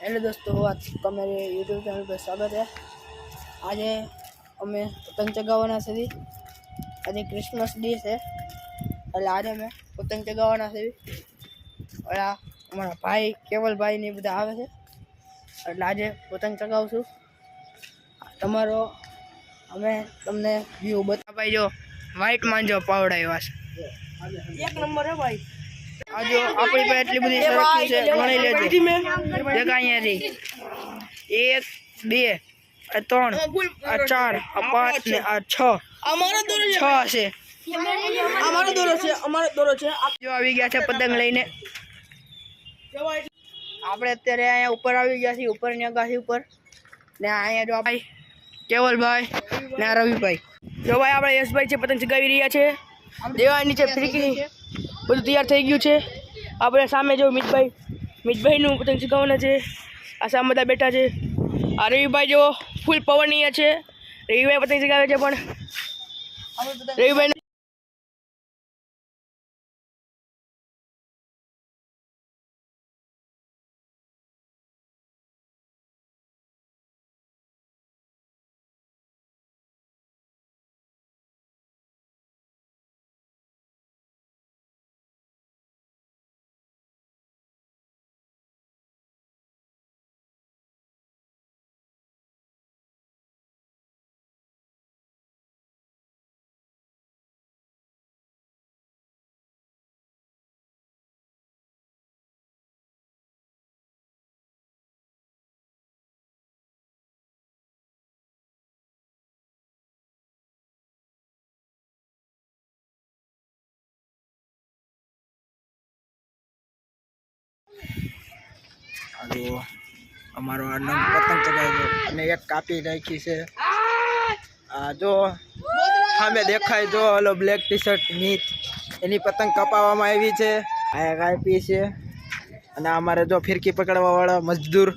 Hello दोस्तों, आज का मेरे यूट्यूब चैनल पर स्वागत है। आज अमे पतंग चगाववाना छे। आज क्रिसमस डे है એટલે આજે અમે પતંગ ચગાવવાના છે। ઓલા અમારા ભાઈ કેવલભાઈ ને બધા આવે છે એટલે આજે પતંગ ચગાવશું। તમારો અમે તમને વ્યૂ બતાવાઈ જો વ્હાઈટ માંજો પાવડાવ્યા છે, એક નંબર હે ભાઈ। आज अपनी पे एटली बड़ी सरकी से गणी लेजो। देख अहींयाथी 1 2 3 4 5 ने 6 અમારો દોરો છે, 6 છે અમારો દોરો છે। जो આવી ગયા છે પતંગ લઈને। આપણે અત્યારે અહીંયા ઉપર આવી ગયા છીએ, ઉપરની આગાહી ઉપર ને અહીંયા જો ભાઈ કેવલભાઈ ને રવિભાઈ, જો ભાઈ આપણે યશભાઈ છે પતંગ ચગાવી રહ્યા છે। દેવા નીચે ફિરકી બધું તૈયાર થઈ ગયું છે। આપણે સામે જો મિતભાઈનું પતંગ ચગાવવાના છે। આ સામે બધા બેઠા છે। આ રવિભાઈ જો ફૂલ પવનીય છે, રવિભાઈ પતંગ ચગાવે છે। પણ રવિભાઈ અમારો આ નંગ પતંગ ચગાવ્યો અને એક કાપી નાખી છે। આ જો સામે દેખાય જો ઓલો બ્લેક ટી શર્ટ મીત એની પતંગ કપાવવામાં આવી છે। આ એક કાપી છે અને અમારે જો ફિરકી પકડવા વાળા મજદૂર,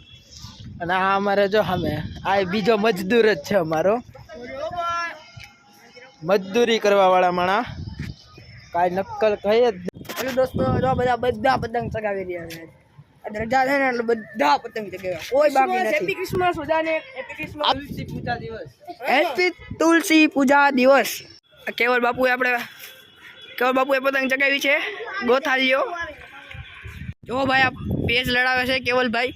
અને આ અમારે જો સામે આ બીજો મજદૂર જ છે અમારો, મજદૂરી કરવા વાળા માણા, કાંઈ નક્કલ કહી જ નહીં। દોસ્તો જો બધા પતંગ ચગાવી રહ્યા છે। રજા છે ને એટલે બધા પતંગ ચગાવ્યા, કોઈ બાકી નથી। હેપી ક્રિસમસ બધાને, હેપી ક્રિસમસ, તુલસી પૂજા દિવસ, હેપી તુલસી પૂજા દિવસ। કેવલ બાપુએ પતંગ ચગાવી છે, ગોથાલીઓ જો ભાઈ આ પેજ લડાવે છે કેવલભાઈ।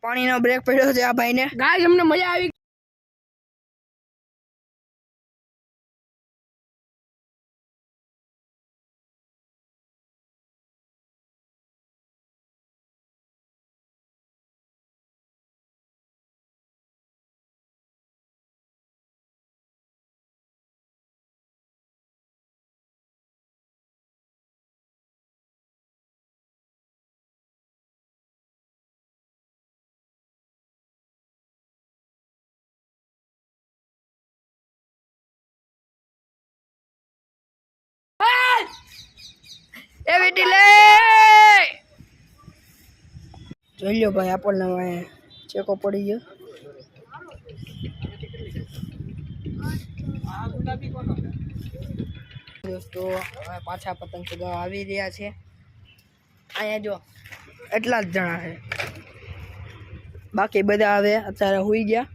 પાણીનો બ્રેક પડ્યો છે આ ભાઈને। ગાઈસ અમને મજા આવી। એ બેટી લે જોઈ લો ભાઈ, આપણને ચેકો પડી ગયો। દોસ્તો હવે પાછા પતંગ ચગાવવા આવી રહ્યા છે। અહીંયા જો એટલા જ જણા છે, બાકી બધા હવે અત્યારે હુઈ ગયા।